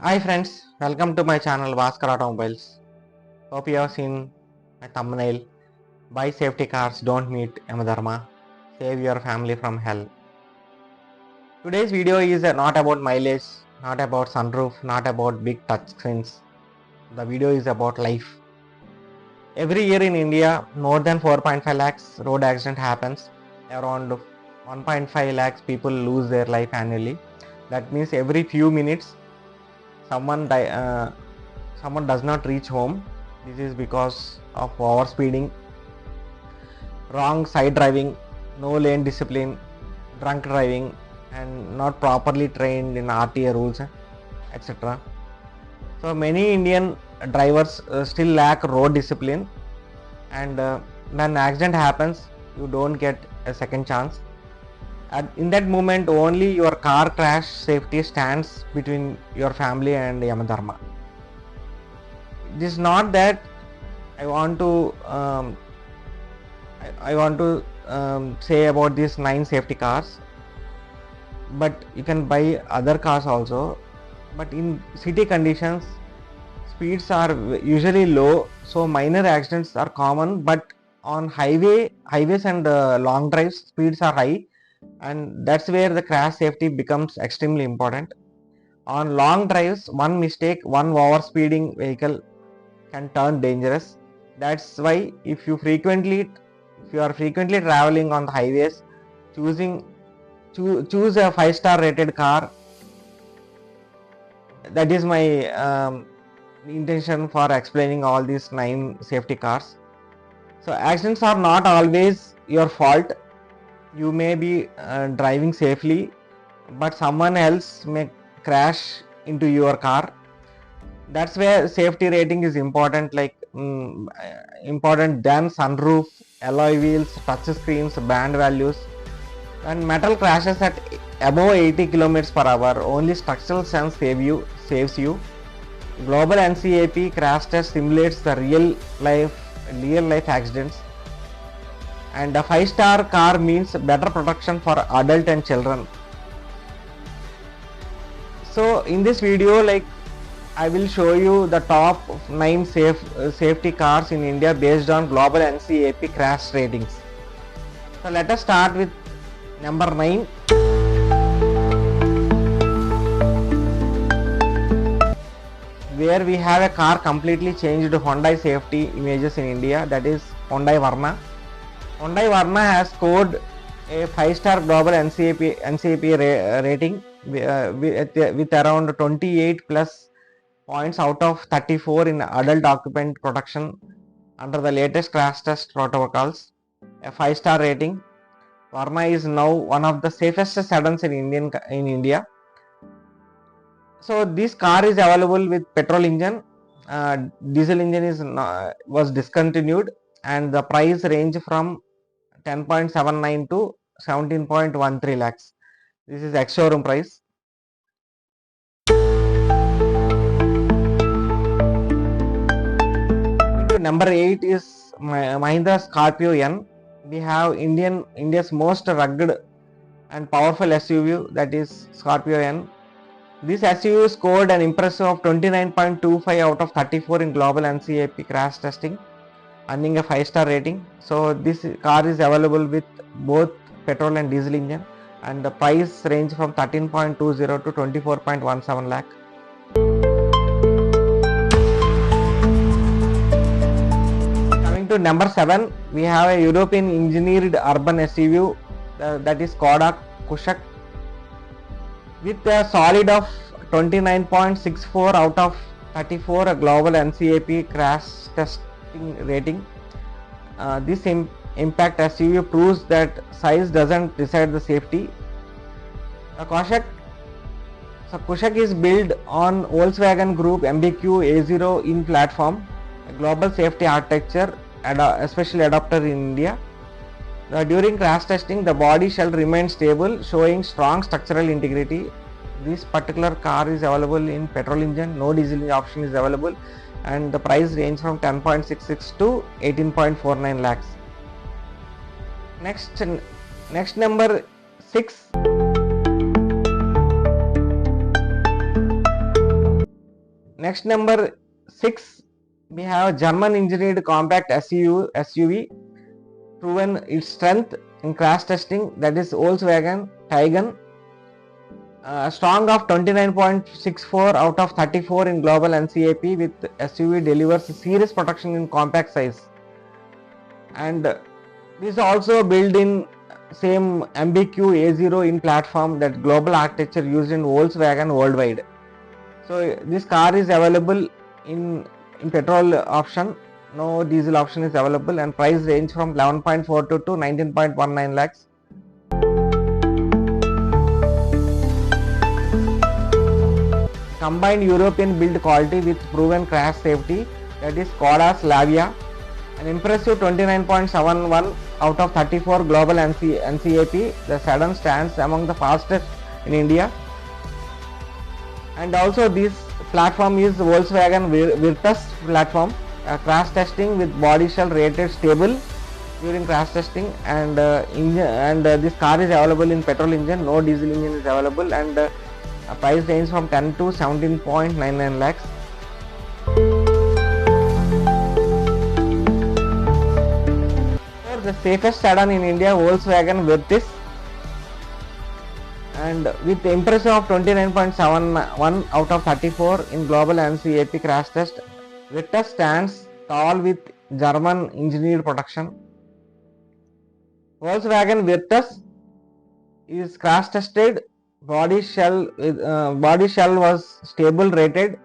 Hi friends, welcome to my channel BHASKAR Automobiles. Hope you have seen my thumbnail. Buy safety cars, don't meet Yamadharma. Save your family from hell. Today's video is not about mileage, not about sunroof, not about big touch screens. The video is about life. Every year in India, more than 4.5 lakhs road accident happens. Around 1.5 lakhs people lose their life annually. That means every few minutes someone does not reach home. This is because of overspeeding, wrong side driving, no lane discipline, drunk driving, and not properly trained in RTA rules, etc. So many Indian drivers still lack road discipline, and when accident happens, you don't get a second chance. In that moment, only your car crash safety stands between your family and Yamadharma. It is not that I want to say about these 9 safety cars, but you can buy other cars also. But in city conditions, speeds are usually low, so minor accidents are common. But on highways and long drives, speeds are high, and that's where the crash safety becomes extremely important. On long drives, one mistake, one overspeeding vehicle can turn dangerous. That's why if you are frequently traveling on the highways, choose a 5-star rated car. That is my intention for explaining all these 9 safety cars. So accidents are not always your fault. You may be driving safely, but someone else may crash into your car. That's where safety rating is important, like important than sunroof, alloy wheels, touch screens, band values. When metal crashes at above 80 km per hour, only structural sense saves you. Global NCAP crash test simulates the real life accidents, and a 5-star car means better protection for adult and children. So in this video, I will show you the top 9 safety cars in India based on Global NCAP crash ratings. So let us start with number 9. Where we have a car completely changed Hyundai safety images in India, that is Hyundai Verna. Hyundai Verna has scored a 5-star global NCAP rating with around 28 plus points out of 34 in Adult Occupant Protection under the latest crash test protocols. A 5-star rating. Verna is now one of the safest sedans in India. So this car is available with petrol engine. Diesel engine was discontinued, and the price range from 10.79 to 17.13 lakhs. This is ex-showroom price. Number 8 is Mahindra Scorpio-N. We have India's most rugged and powerful SUV, that is Scorpio-N. This SUV scored an impressive of 29.25 out of 34 in global NCAP crash testing, earning a 5-star rating. So this car is available with both petrol and diesel engine, and the price range from 13.20 to 24.17 lakh. Coming to number 7, we have a European engineered urban SUV, that is Skoda Kushaq, with a solid of 29.64 out of 34 a global NCAP crash testing rating. This impact SUV proves that size doesn't decide the safety. The Kushaq is built on Volkswagen Group MBQ A0 in platform, a global safety architecture especially adopted in India. During crash testing, the body shell remain stable, showing strong structural integrity. This particular car is available in petrol engine, no diesel option is available, and the price range from 10.66 to 18.49 lakhs. Next number 6. Next, number 6, we have German engineered compact SUV proven its strength in crash testing, that is Volkswagen Taigun. Strong of 29.64 out of 34 in global NCAP, with SUV delivers serious protection in compact size, and this also built in same MBQ A0 in platform, that global architecture used in Volkswagen worldwide. So this car is available in petrol option, no diesel option is available, and price range from 11.42 to 19.19 lakhs. Combined European build quality with proven crash safety, that is Skoda Slavia. An impressive 29.71 out of 34 global NCAP. The Sedan stands among the fastest in India. And also this platform is Volkswagen Virtus platform. Crash testing with body shell rated stable during crash testing, and this car is available in petrol engine, no diesel engine is available, and price range from 10 to 17.99 lakhs. The safest sedan in India, Volkswagen Virtus, and with impressive of 29.71 out of 34 in global NCAP crash test, Virtus stands tall with German engineered protection. Volkswagen Virtus is crash tested, body shell was stable rated,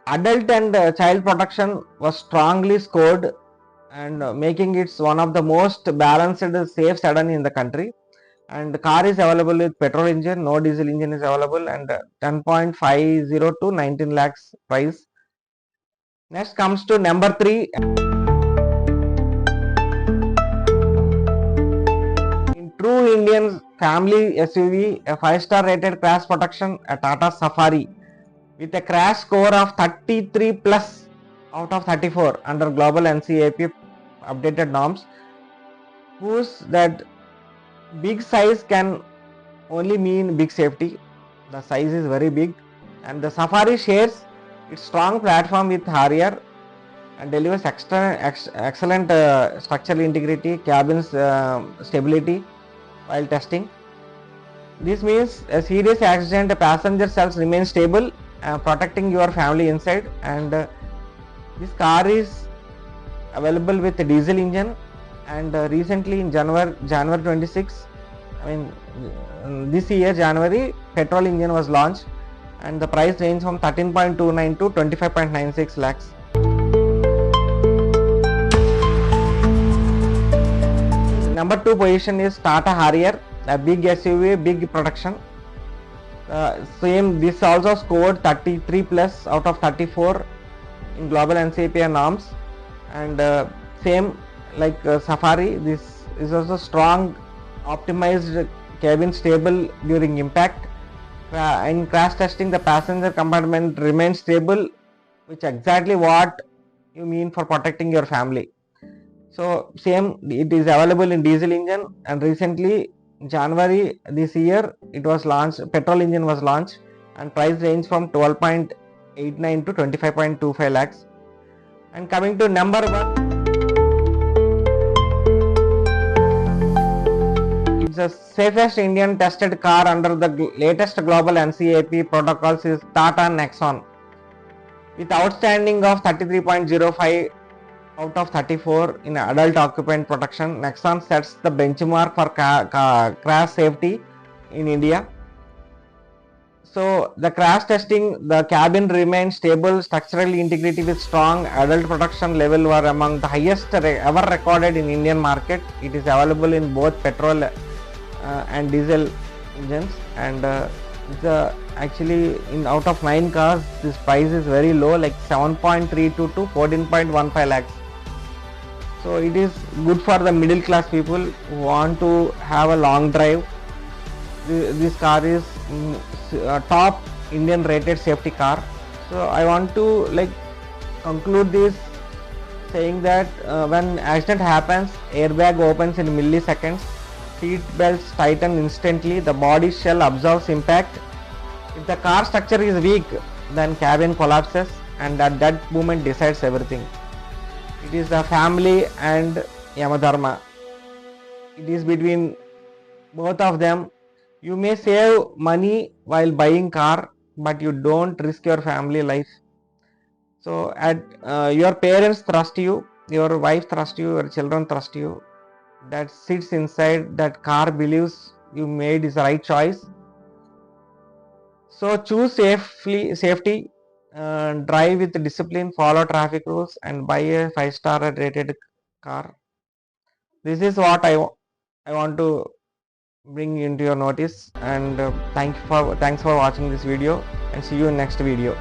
adult and child protection was strongly scored, and making it one of the most balanced safe sedan in the country. And the car is available with petrol engine, no diesel engine is available, and 10.50 to 19 lakhs price. Next comes to number 3. In true Indian family SUV, a 5-star rated crash protection, a Tata Safari with a crash score of 33 plus out of 34 under global NCAP updated norms, proves that big size can only mean big safety. The size is very big, and the Safari shares its strong platform with Harrier and delivers excellent structural integrity, cabin stability while testing. This means a serious accident, passenger cells remain stable, protecting your family inside. And this car is available with a diesel engine, and recently in January 26, this year January, petrol engine was launched, and the price range from 13.29 to 25.96 lakhs. Number 2 position is Tata Harrier, a big SUV, big protection. Same, this also scored 33 plus out of 34 in global NCAP norms, and same like Safari, this is also strong, optimized, cabin stable during impact. In crash testing, the passenger compartment remains stable, which exactly what you mean for protecting your family. So same, it is available in diesel engine, and recently January this year it was launched, petrol engine was launched, and price range from 12.89 to 25.25 lakhs. And coming to number 1, it's the safest Indian tested car under the latest global NCAP protocols is Tata Nexon. With outstanding of 33.05 out of 34 in adult occupant protection, Nexon sets the benchmark for crash safety in India. So the crash testing, the cabin remains stable, structural integrity with strong adult protection level were among the highest ever recorded in Indian market. It is available in both petrol and diesel engines, and actually in out of 9 cars, this price is very low, like 7.32 to 14.15 lakhs. So it is good for the middle class people who want to have a long drive. This car is a top Indian rated safety car. So I want to conclude this saying that when accident happens, airbag opens in milliseconds, seat belts tighten instantly, the body shell absorbs impact. If the car structure is weak, then cabin collapses, and at that moment decides everything. It is the family and Yamadharma. It is between both of them. You may save money while buying car, but you don't risk your family life. So at your parents trust you, your wife trusts you, your children trust you. That sits inside that car believes you made is the right choice. So choose safety, drive with discipline, follow traffic rules, and buy a 5-star rated car. This is what I want to bring into your notice, and thanks for watching this video, and see you in next video.